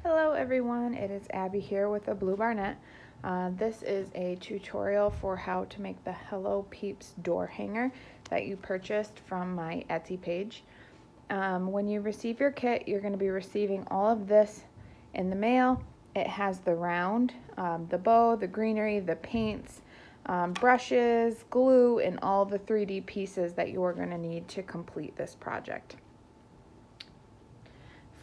Hello everyone, it is Abby here with a Blue Barnet. This is a tutorial for how to make the Hello Peeps door hanger that you purchased from my Etsy page. When you receive your kit, you're going to be receiving all of this in the mail. It has the round, the bow, the greenery, the paints, brushes, glue, and all the 3D pieces that you are going to need to complete this project.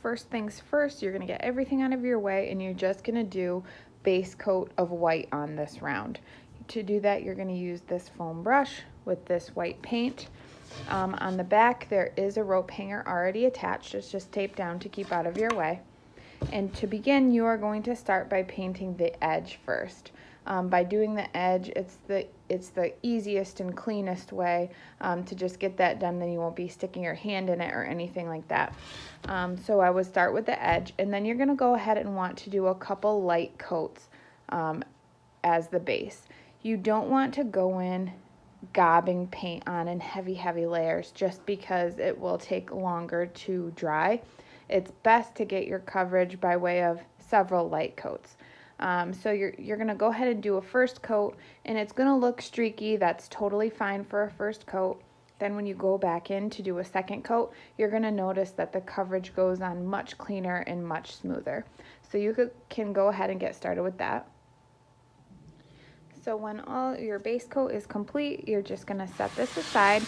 First things first, you're gonna get everything out of your way and you're just gonna do base coat of white on this round. To do that, you're gonna use this foam brush with this white paint. On the back, there is a rope hanger already attached. It's just taped down to keep out of your way. And to begin, you are going to start by painting the edge first. By doing the edge, it's the easiest and cleanest way to just get that done. Then you won't be sticking your hand in it or anything like that. So I would start with the edge, and then you're going to go ahead and want to do a couple light coats as the base. You don't want to go in gobbing paint on in heavy layers just because it will take longer to dry. It's best to get your coverage by way of several light coats. So you're going to go ahead and do a first coat, and it's going to look streaky. That's totally fine for a first coat. Then when you go back in to do a second coat, you're going to notice that the coverage goes on much cleaner and much smoother. So you can go ahead and get started with that. So when all your base coat is complete, you're just going to set this aside,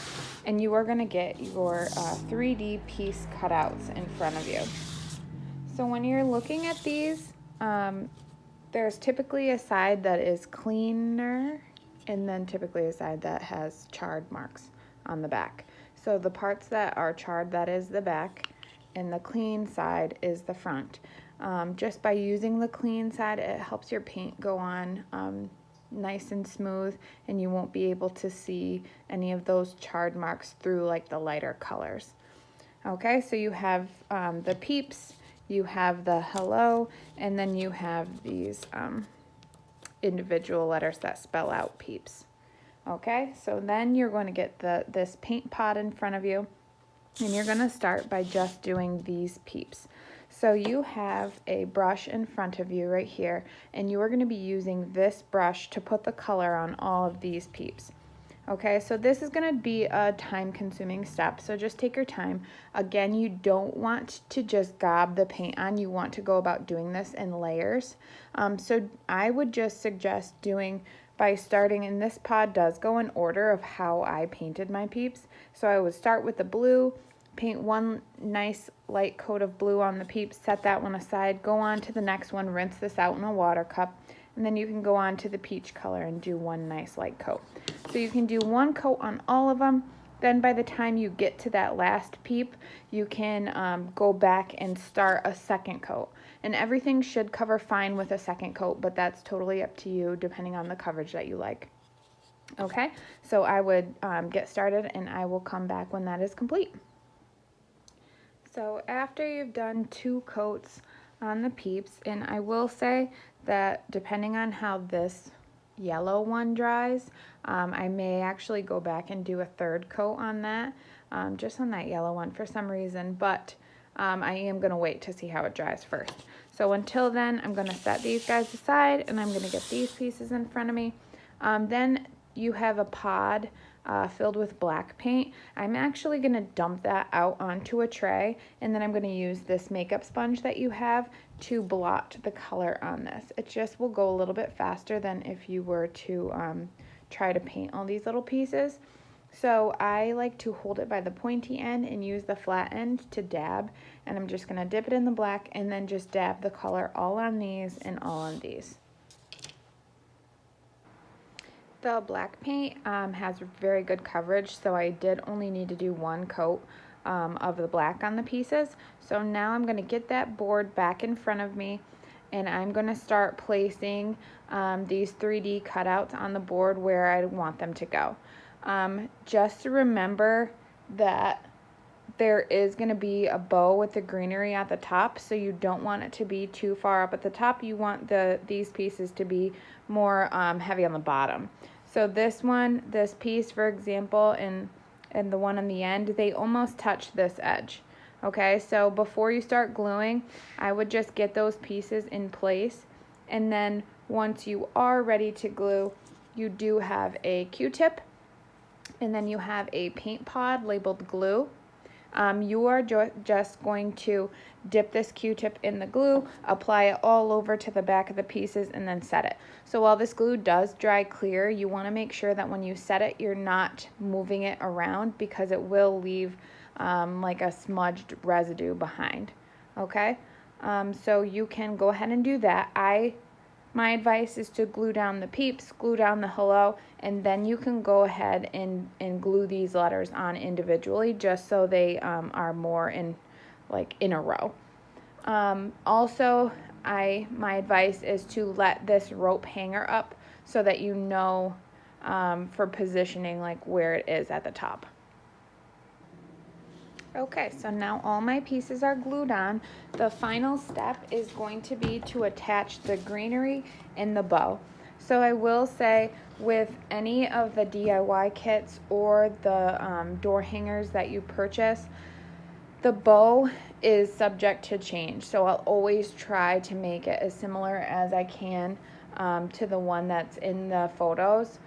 and you are going to get your 3D piece cutouts in front of you. So when you're looking at these, there's typically a side that is cleaner and then typically a side that has charred marks on the back. So the parts that are charred, that is the back, and the clean side is the front. Just by using the clean side, it helps your paint go on nice and smooth, and you won't be able to see any of those charred marks through like the lighter colors. Okay, so you have the peeps, you have the hello, and then you have these individual letters that spell out peeps. Okay, so then you're going to get this paint pot in front of you, and you're going to start by just doing these peeps. So you have a brush in front of you right here, and you are going to be using this brush to put the color on all of these peeps. Okay, so this is going to be a time-consuming step, so just take your time. Again, you don't want to just gob the paint on. You want to go about doing this in layers. So I would just suggest doing by starting, and this pod does go in order of how I painted my peeps. So I would start with the blue, paint one nice light coat of blue on the peeps, set that one aside, go on to the next one, rinse this out in a water cup, and then you can go on to the peach color and do one nice light coat. So you can do one coat on all of them. Then by the time you get to that last peep, you can go back and start a second coat. And everything should cover fine with a second coat, but that's totally up to you depending on the coverage that you like. Okay, so I would get started, and I will come back when that is complete. So after you've done 2 coats on the peeps, and I will say that depending on how this yellow one dries, I may actually go back and do a 3rd coat on that, just on that yellow one for some reason, but I am going to wait to see how it dries first. So until then, I'm going to set these guys aside, and I'm going to get these pieces in front of me. Then you have a pod filled with black paint. I'm actually going to dump that out onto a tray, and then I'm going to use this makeup sponge that you have to blot the color on this. It just will go a little bit faster than if you were to try to paint all these little pieces. So I like to hold it by the pointy end and use the flat end to dab, and I'm just going to dip it in the black and then just dab the color all on these and all on these. The black paint has very good coverage, so I did only need to do 1 coat of the black on the pieces. So now I'm going to get that board back in front of me, and I'm going to start placing these 3D cutouts on the board where I want them to go. Just remember that there is going to be a bow with the greenery at the top, so you don't want it to be too far up at the top. You want these pieces to be more heavy on the bottom. So this piece, for example, and the one on the end, they almost touch this edge. Okay, so before you start gluing, I would just get those pieces in place, and then once you are ready to glue, you do have a Q-tip, and then you have a paint pod labeled glue. You are just going to dip this Q-tip in the glue, apply it all over to the back of the pieces, and then set it. So while this glue does dry clear, you want to make sure that when you set it, you're not moving it around, because it will leave like a smudged residue behind. Okay, so you can go ahead and do that. My advice is to glue down the peeps, glue down the hello, and then you can go ahead and glue these letters on individually, just so they are more in a row. Also, my advice is to let this rope hanger up so that you know for positioning where it is at the top. Okay, so now all my pieces are glued on. The final step is going to be to attach the greenery and the bow. So I will say, with any of the DIY kits or the door hangers that you purchase, the bow is subject to change. So I'll always try to make it as similar as I can to the one that's in the photos.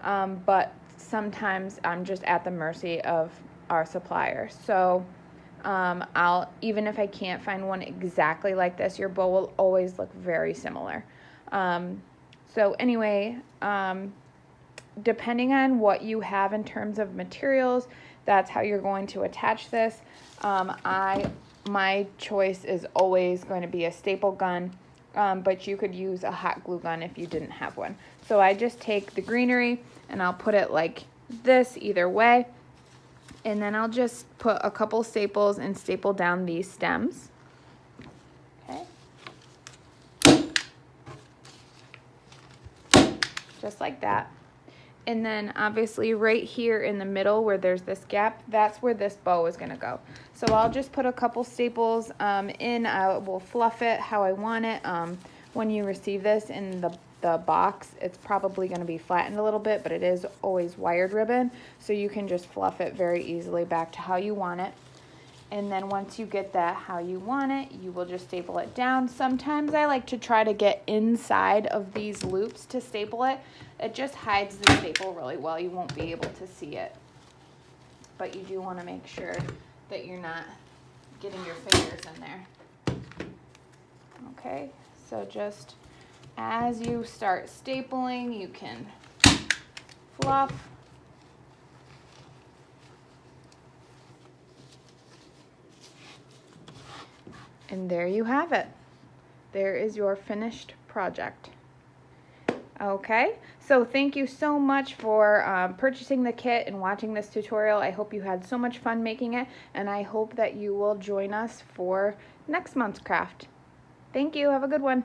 But sometimes I'm just at the mercy of our supplier. So even if I can't find one exactly like this, your bow will always look very similar. So anyway, depending on what you have in terms of materials, that's how you're going to attach this. My choice is always going to be a staple gun, but you could use a hot glue gun if you didn't have one. So I just take the greenery and I'll put it like this either way, and then I'll just put a couple staples and staple down these stems. Okay. Just like that. And then obviously right here in the middle where there's this gap, that's where this bow is going to go. So I'll just put a couple staples in. I will fluff it how I want it. When you receive this in the box, it's probably going to be flattened a little bit, but it is always wired ribbon, so you can just fluff it very easily back to how you want it. And then once you get that how you want it, you will just staple it down. Sometimes I like to try to get inside of these loops to staple it. It just hides the staple really well. You won't be able to see it. But you do want to make sure that you're not getting your fingers in there. Okay, so just as you start stapling, you can fluff. And there you have it. There is your finished project. Okay, so thank you so much for purchasing the kit and watching this tutorial. I hope you had so much fun making it, and I hope that you will join us for next month's craft. Thank you. Have a good one.